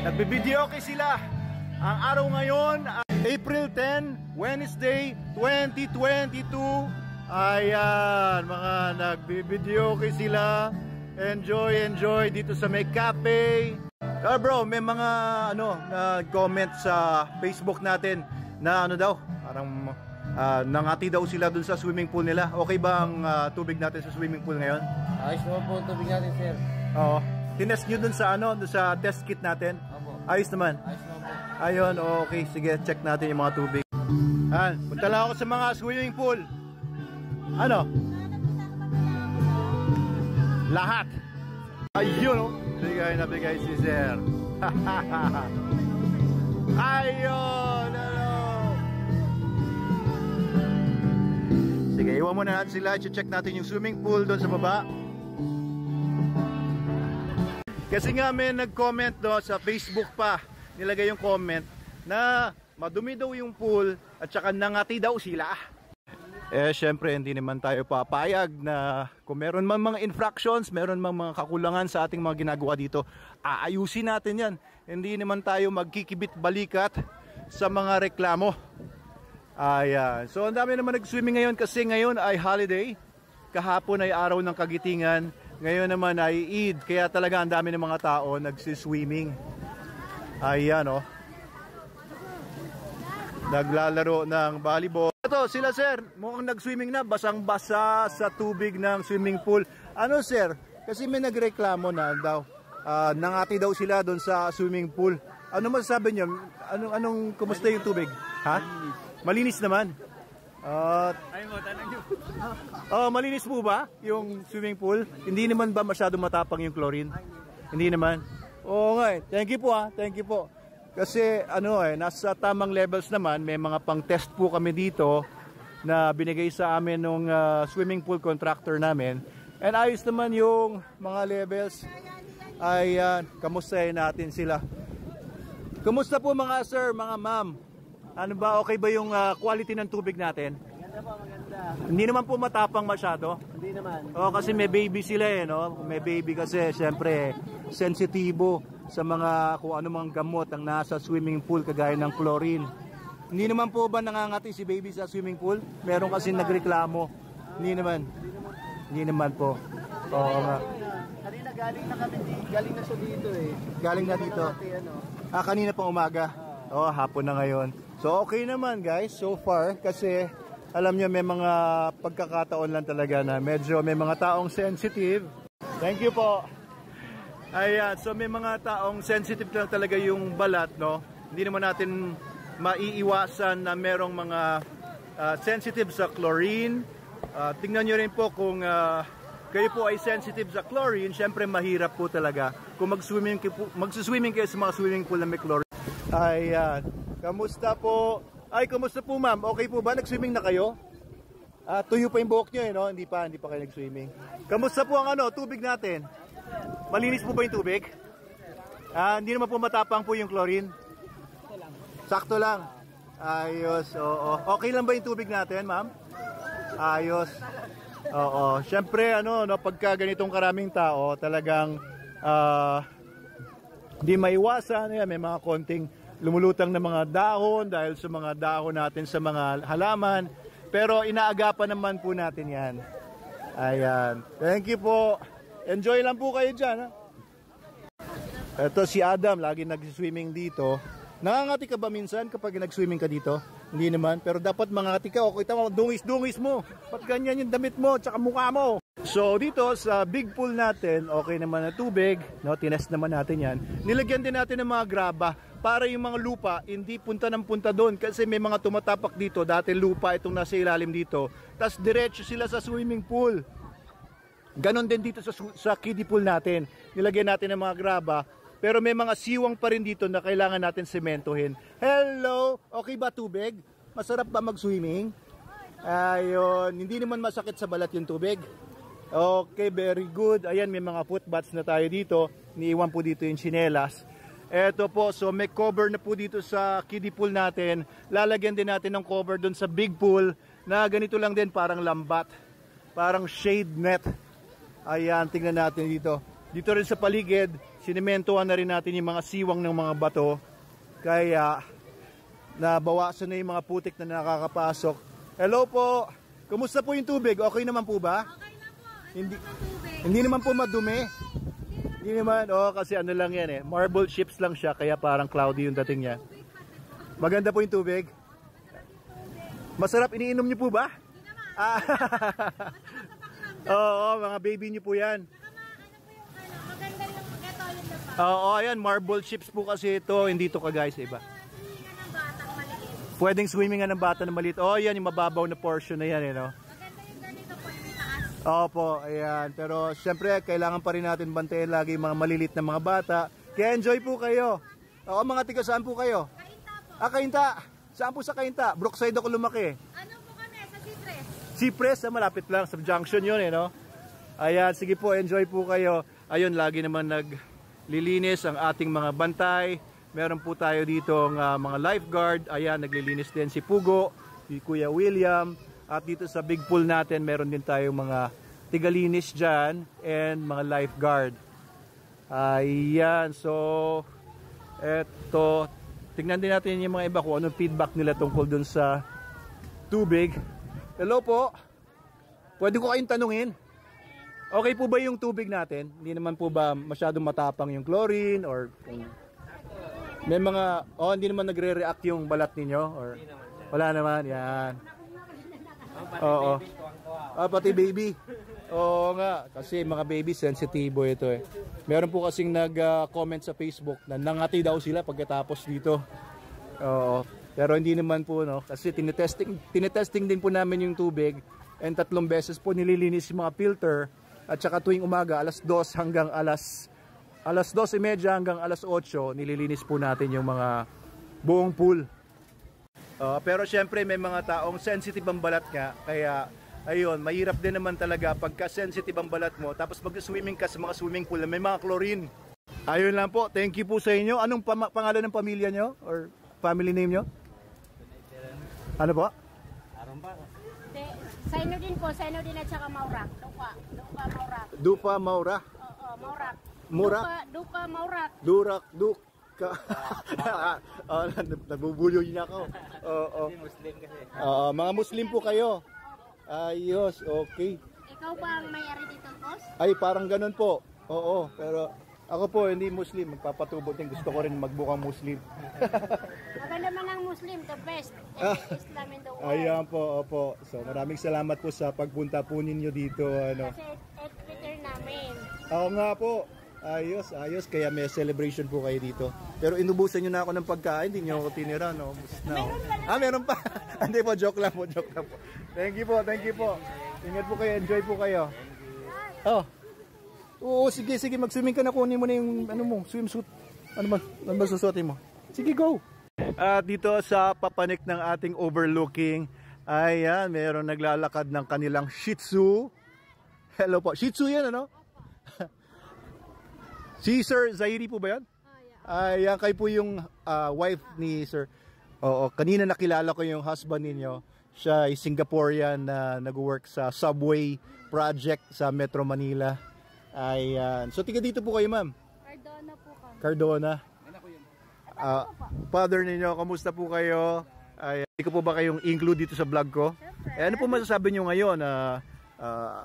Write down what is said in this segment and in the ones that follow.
Nagbibideo kay sila. Ang araw ngayon, April 10, Wednesday, 2022. Ayan, mga nagbibideo kay sila. Enjoy dito sa may cafe. Bro, may mga nag-comment sa Facebook natin na daw, parang nangati daw sila dun sa swimming pool nila. Okay ba ang tubig natin sa swimming pool ngayon? Ayos naman po ang tubig natin, sir. Oo. Tinest nyo dun sa dun sa test kit natin? Opo. Ayos naman? Ayos naman po. Ayun, okay. Sige, check natin yung mga tubig. Punta lang ako sa mga swimming pool. Lahat. Ayun, nabigay si Sir. Ayun, Sige, iwan muna natin sila. I-check natin yung swimming pool doon sa baba. Kasi nga may nag-comment sa Facebook pa. Nilagay yung comment na madumi daw yung pool at saka nangati daw sila. Syempre hindi naman tayo papayag na kung meron man mga infractions, meron man mga kakulangan sa ating mga ginagawa dito, aayusin natin yan. Hindi naman tayo magkikibit balikat sa mga reklamo. Ayan. So ang dami naman nag-swimming ngayon kasi ngayon ay holiday. Kahapon ay araw ng kagitingan. Ngayon naman ay Eid. Kaya talaga ang dami ng mga tao nagsiswimming. Ayan naglalaro ng volleyball. Ito sila sir, mukhang nag-swimming na. Basang-basa sa tubig ng swimming pool. Sir? Kasi may nagreklamo na daw. Nangati daw sila doon sa swimming pool. Ano masasabi niyo? Kumusta yung tubig? Ha? Malinis naman. Malinis po ba yung swimming pool? Hindi naman ba masyado matapang yung chlorine? Hindi naman. Oo nga Thank you po Thank you po. Kasi nasa tamang levels naman. May mga pang-test po kami dito na binigay sa amin nung swimming pool contractor namin. And ayos naman yung mga levels. Kamustahin natin sila. Kumusta po mga sir, mga ma'am? Ano ba, okay ba yung quality ng tubig natin? Maganda po, maganda. Hindi naman po matapang masyado? Hindi naman. Kasi may baby sila May baby kasi, syempre, sensitibo sa mga kung ano mang gamot ang nasa swimming pool kagaya ng chlorine. Hindi naman po ba nangangati si baby sa swimming pool? Meron kasi nagreklamo. Hindi naman po. Oo nga. Kanina galing na siya dito Galing na dito? Kanina pang umaga? Hapon na ngayon. So okay naman guys, so far. Kasi alam nyo may mga pagkakataon lang talaga na medyo may mga taong sensitive. Thank you po. Ayan, so may mga taong sensitive lang talaga yung balat, Hindi naman natin maiiwasan na merong mga sensitive sa chlorine. Tingnan nyo rin po kung kayo po ay sensitive sa chlorine, syempre mahirap po talaga kung mag-swimming kayo sa mga swimming pool na may chlorine. Ayan, kamusta po? Kamusta po ma'am? Okay po ba? Nag-swimming na kayo? Tuyo pa yung buhok nyo Hindi pa kayo nag-swimming. Kamusta po ang tubig natin? Malinis po ba yung tubig? Hindi naman po matapang po yung chlorine? Sakto lang. Ayos, oo. Okay lang ba yung tubig natin, ma'am? Ayos. Oo. Siyempre, pagka ganitong karaming tao, talagang hindi maiwasan. May mga konting lumulutang na mga dahon dahil sa mga dahon natin sa mga halaman. Pero inaagapan naman po natin yan. Ayan. Thank you po. Enjoy lang po kayo dyan. Ito si Adam, lagi nag-swimming dito. Nangangati ka ba minsan kapag nag-swimming ka dito? Hindi naman, pero dapat mangati ka. Kita mo, dungis-dungis mo. Ba't ganyan yung damit mo, tsaka mukha mo? So dito sa big pool natin, okay naman na tubig. Tinest naman natin yan. Nilagyan din natin ng mga graba para yung mga lupa hindi punta ng punta doon. Kasi may mga tumatapak dito. Dati lupa itong nasa ilalim dito. Tapos diretso sila sa swimming pool. Ganon din dito sa kiddie pool natin. Nilagyan natin ng mga graba. Pero may mga siwang pa rin dito na kailangan natin sementohin. Hello! Okay ba tubig? Masarap ba mag-swimming? Ayun. Hindi naman masakit sa balat yung tubig. Okay, very good. Ayan, may mga footbaths na tayo dito. Niiwan po dito yung tsinelas. Eto po, so may cover na po dito sa kiddie pool natin. Lalagyan din natin ng cover dun sa big pool na ganito lang din, parang lambat. Parang shade net. Ayan, tingnan natin dito. Dito rin sa paligid, Sinementohan na rin natin yung mga siwang ng mga bato. Kaya nabawasan na yung mga putik na nakakapasok. Hello po! Kumusta po yung tubig? Okay naman po ba? Okay na po. Hindi naman po madumi. Hindi naman. Kasi ano lang yan eh. Marble chips lang siya kaya parang cloudy yung dating niya. Maganda po yung tubig. Masarap, iniinom niyo po ba? Hindi naman. Ah. Oo, mga baby niyo po yan. Maganda yung ito yung laba. Oo, ayan, marble chips po kasi ito. Hindi to ka guys, iba. Swimming ng batang maliit. Pwedeng swimmingan ng bata na maliit. Oh, yan yung mababaw na portion na yan, eh, no? Maganda yung ganito po yung taas. Opo, ayan. Pero syempre, kailangan pa rin natin bantayan lagi yung mga malilit na mga bata. Kaya enjoy po kayo. Oo, mga tiga, saan po kayo? Kainta po. Kainta. Saan po sa Kainta? Brookside ako lumaki. Ano po kami sa Citres? Cypress, malapit lang. Sa junction yun, eh, no? Ayan, sige po, enjoy po kayo. Ayun, lagi naman naglilinis ang ating mga bantay. Meron po tayo dito mga lifeguard. Ayan, naglilinis din si Pugo, si Kuya William. At dito sa big pool natin, meron din tayong mga tigalinis dyan and mga lifeguard. Ayan, so eto, tingnan din natin yung mga iba kung anong feedback nila tungkol dun sa tubig. Hello po, pwede ko kayong tanungin, okay po ba yung tubig natin? Hindi naman po ba masyadong matapang yung chlorine or may mga, hindi naman nagre-react yung balat ninyo? Or wala naman, yan. Oo. Pati baby. Oo nga, kasi mga baby sensitibo ito eh. Meron po kasing nag-comment sa Facebook na nangati daw sila pagkatapos dito. Oo. Pero hindi naman po, no, kasi tinetesting din po namin yung tubig and 3 beses po nililinis yung mga filter at saka tuwing umaga alas 2 hanggang alas 2:30 hanggang alas 8 nililinis po natin yung mga buong pool. Pero syempre may mga taong sensitive ang balat nga, kaya ayun, mahirap din naman talaga pagka sensitive ang balat mo tapos mag-swimming ka sa mga swimming pool na may mga chlorine. Ayun lang po, thank you po sa inyo. Anong pangalan ng pamilya nyo or family name nyo? Ano po? Saino din po, Saino din at saka Maurak. Dupa Maurak. Dupa Maura. Oo, Maurak. Murak? Dupa Maurak. Duka. Nabubulo yun ako. Oo. Muslim kasi. Mga Muslim po kayo. Ayos, okay. Ikaw ba ang may-ari dito, boss? Ay, parang ganun po. Oo, pero ako po hindi Muslim. Magpapatubo din. Gusto ko rin magbukang Muslim. Maganda man ang Muslim, the best. Islam in the world. Ayan po, opo. So, maraming salamat po sa pagpunta po ninyo dito. Ano. Kasi Twitter namin. Oo nga po. Ayos. Kaya may celebration po kayo dito. Pero inubusan nyo na ako ng pagkain. Hindi nyo ako tinira, no? No. Meron pa. Hindi po, joke lang po. Thank you po. Ingat po kayo, enjoy po kayo. Oo, sige, mag-swimming ka na. Kunin mo na yung swimsuit. Ano ba susuotin mo? Sige, go! Dito sa papanik ng ating overlooking, ayan, meron naglalakad ng kanilang Shih Tzu. Hello po, Shih Tzu yan, ano? Si Sir Zairi po ba yan? Ayan, kayo po yung wife ni Sir. Oo, kanina nakilala ko yung husband ninyo. Siya ay Singaporean na nag-work sa subway project sa Metro Manila. Ayan. So, tiga dito po kayo, ma'am? Cardona po kami. Cardona. Father ninyo, kamusta po kayo? Hindi ko po ba kayong include dito sa vlog ko? Ano po masasabi nyo ngayon?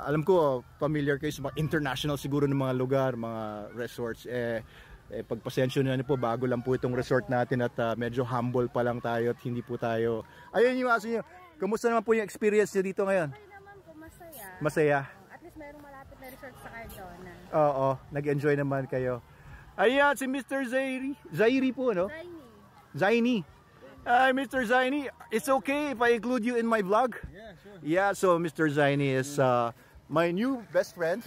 Alam ko, familiar kayo sa mga international siguro ng mga lugar, mga resorts. Pagpasensyo na po, bago lang po itong resort natin at medyo humble pa lang tayo at hindi po tayo. Ayun yung aso nyo. Kamusta naman po yung experience nyo dito ngayon? Okay naman po, masaya. Masaya? At least mayroong malapit na resort sa Cardona. Oo, nag-enjoy naman kayo. Ayan, si Mr. Zairi po, no? Zaini. Hi, Mr. Zaini. It's okay if I include you in my vlog? Yeah, sure. Yeah, so Mr. Zaini is my new best friend.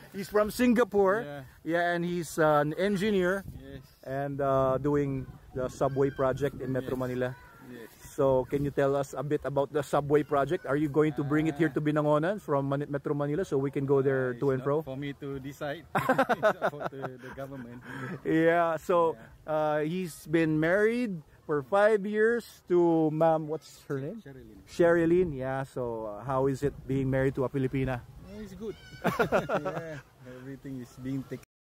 He's from Singapore. Yeah, and he's an engineer. Yes. And doing the subway project in Metro Manila. Yes. So, can you tell us a bit about the subway project? Are you going to bring it here to Binangonan from Metro Manila so we can go there to and fro? For me to decide. It's up to the government. Yeah, so he's been married for 5 years to ma'am, what's her name? Sherilyn. Yeah, so how is it being married to a Filipina? It's good. Yeah, everything is being taken